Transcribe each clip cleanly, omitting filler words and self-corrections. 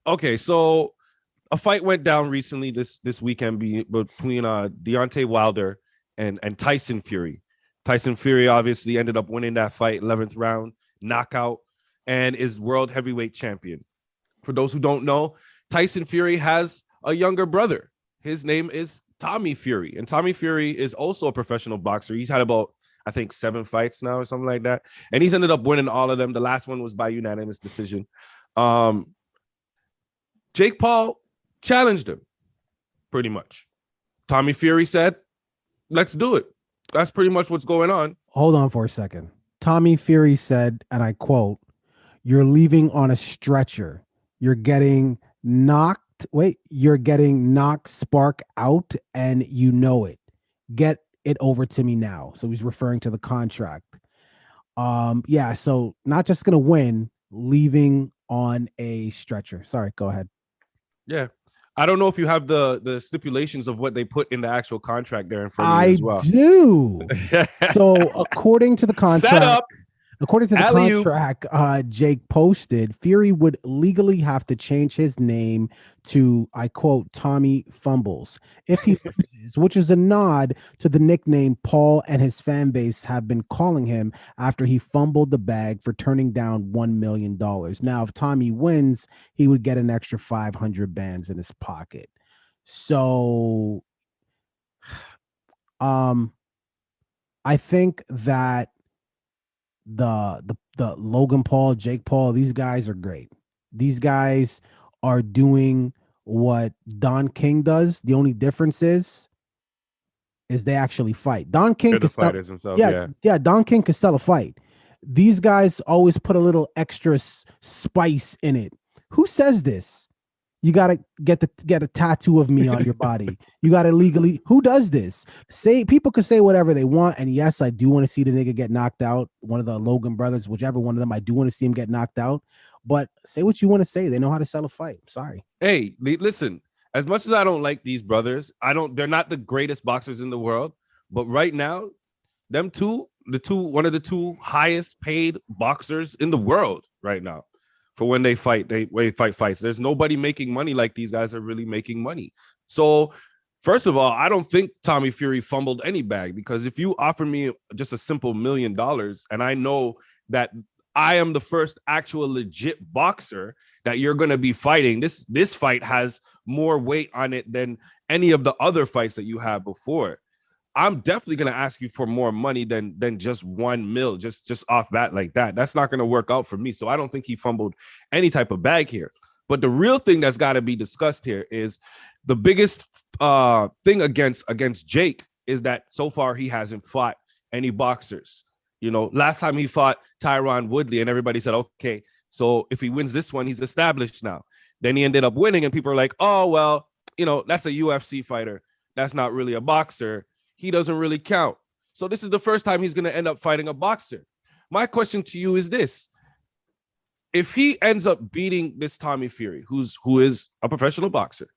Okay, so a fight went down recently this weekend between Deontay Wilder and Tyson Fury. Tyson Fury obviously ended up winning that fight, 11th round knockout, and is world heavyweight champion. For those who don't know, Tyson Fury has a younger brother. His name is Tommy Fury, and Tommy Fury is also a professional boxer. He's had about, I think, 7 fights now or something like that, and he's ended up winning all of them. The last one was by unanimous decision. Um, Jake Paul challenged him pretty much. Tommy Fury said, "Let's do it." That's pretty much what's going on. Hold on for a second. Tommy Fury said, and I quote, "You're leaving on a stretcher. You're getting knocked. Wait, you're getting knocked spark out, and you know it. Get it over to me now." So he's referring to the contract. Yeah, so not just gonna win, leaving on a stretcher. Sorry, go ahead. Yeah. I don't know if you have the stipulations of what they put in the actual contract there in front of you I as well. do. So according to the Set contract, up, According to the alley oop. contract, Jake posted, Fury would legally have to change his name to, I quote, Tommy Fumbles if he loses, which is a nod to the nickname Paul and his fan base have been calling him after he fumbled the bag for turning down $1 million. Now, if Tommy wins, he would get an extra 500 bands in his pocket. So, um, I think that the Logan Paul, Jake Paul, these guys are great. These guys are doing what Don King does. The only difference is they actually fight. Don King They're the could sell, fighters themselves, yeah, yeah. yeah. Don King could sell a fight. These guys always put a little extra spice in it. Who says this? You gotta get a tattoo of me on your body. You gotta legally. Who does this? Say people could say whatever they want, and yes, I do want to see the nigga get knocked out. One of the Logan brothers, whichever one of them, I do want to see him get knocked out. But say what you want to say. They know how to sell a fight. Sorry. Hey, listen, as much as I don't like these brothers, they're not the greatest boxers in the world, but right now, them two, one of the two highest paid boxers in the world right now. For when they fight, they fight fights. There's nobody making money like these guys are really making money. So, first of all, I don't think Tommy Fury fumbled any bag, because if you offer me just a simple $1 million and I know that I am the first actual legit boxer that you're going to be fighting, this fight has more weight on it than any of the other fights that you had before. I'm definitely gonna ask you for more money than just 1 mil, just off bat like that. That's not gonna work out for me. So I don't think he fumbled any type of bag here. But the real thing that's got to be discussed here is the biggest thing against Jake is that so far he hasn't fought any boxers. You know, last time he fought Tyron Woodley, and everybody said, okay, so if he wins this one, he's established now. Then he ended up winning, and people are like, oh well, that's a UFC fighter. That's not really a boxer. He doesn't really count. So this is the first time he's going to end up fighting a boxer. My question to you is this: if he ends up beating this Tommy Fury, who is a professional boxer,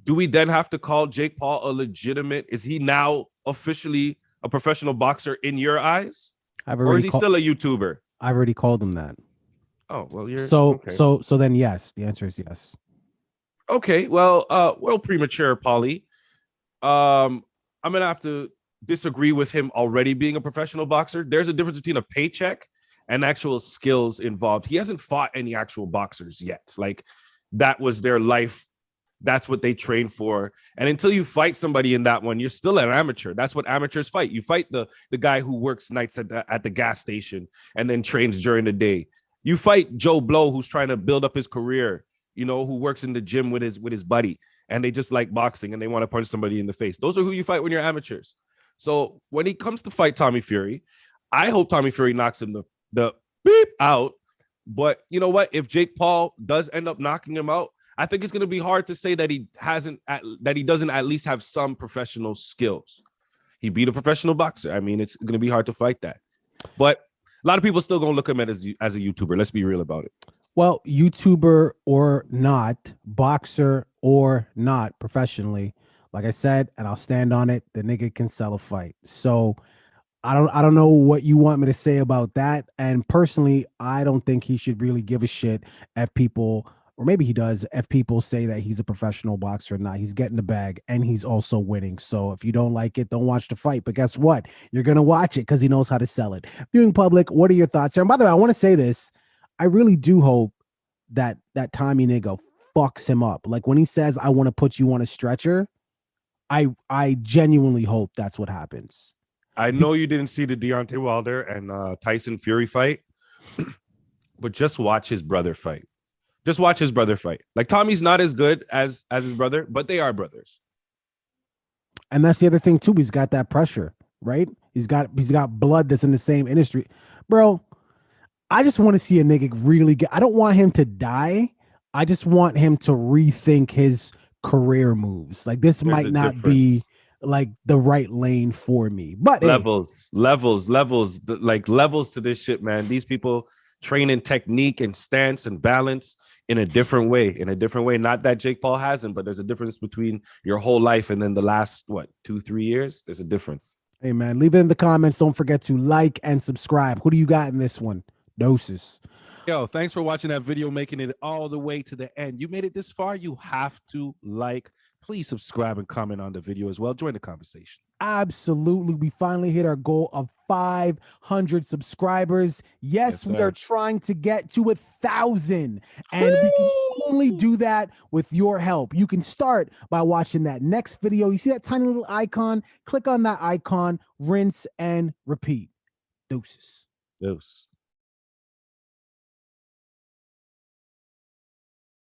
do we then have to call Jake Paul a legitimate? Is he now officially a professional boxer in your eyes, I've or already is he called. still a YouTuber? I've already called him that. Oh well, you're So okay. so so then yes, the answer is yes. Okay, well, premature, Polly. I'm gonna have to disagree with him already being a professional boxer. There's a difference between a paycheck and actual skills involved. He hasn't fought any actual boxers yet. Like, that was their life. That's what they train for. And until you fight somebody in that one, you're still an amateur. That's what amateurs fight. You fight the guy who works nights at the gas station and then trains during the day. You fight Joe Blow, who's trying to build up his career, who works in the gym with his buddy, and they just like boxing and they want to punch somebody in the face. Those are who you fight when you're amateurs. So when he comes to fight Tommy Fury, I hope Tommy Fury knocks him the beep out. But you know what? If Jake Paul does end up knocking him out, I think it's going to be hard to say that he doesn't at least have some professional skills. He beat a professional boxer. I mean, it's going to be hard to fight that. But a lot of people still going to look at him as a YouTuber. Let's be real about it. Well, YouTuber or not, boxer or not, professionally, like I said, and I'll stand on it, the nigga can sell a fight. So I don't know what you want me to say about that. And personally, I don't think he should really give a shit if people or maybe he does, if people say that he's a professional boxer or not. He's getting the bag and he's also winning. So if you don't like it, don't watch the fight. But guess what? You're going to watch it because he knows how to sell it. Viewing public, what are your thoughts here? And by the way, I want to say this. I really do hope that Tommy nigga fucks him up. Like when he says, I want to put you on a stretcher, I genuinely hope that's what happens. I know you didn't see the Deontay Wilder and Tyson Fury fight, but just watch his brother fight. Just watch his brother fight. Like Tommy's not as good as his brother, but they are brothers. And that's the other thing too. He's got that pressure, right? He's got blood that's in the same industry, bro. I just want to see a nigga really get. I don't want him to die. I just want him to rethink his career moves. Like this There's might not be like the right lane for me. But levels, like levels to this shit, man. These people train in technique and stance and balance in a different way. Not that Jake Paul hasn't, but there's a difference between your whole life and then the last 2-3 years. There's a difference. Hey man, leave it in the comments. Don't forget to like and subscribe. Who do you got in this one? Doses. Yo, thanks for watching that video, making it all the way to the end. You made it this far, you have to like. Please subscribe and comment on the video as well. Join the conversation. Absolutely. We finally hit our goal of 500 subscribers. Yes, we are trying to get to 1,000. And we can only do that with your help. You can start by watching that next video. You see that tiny little icon? Click on that icon, rinse and repeat. Deuces. Deuce.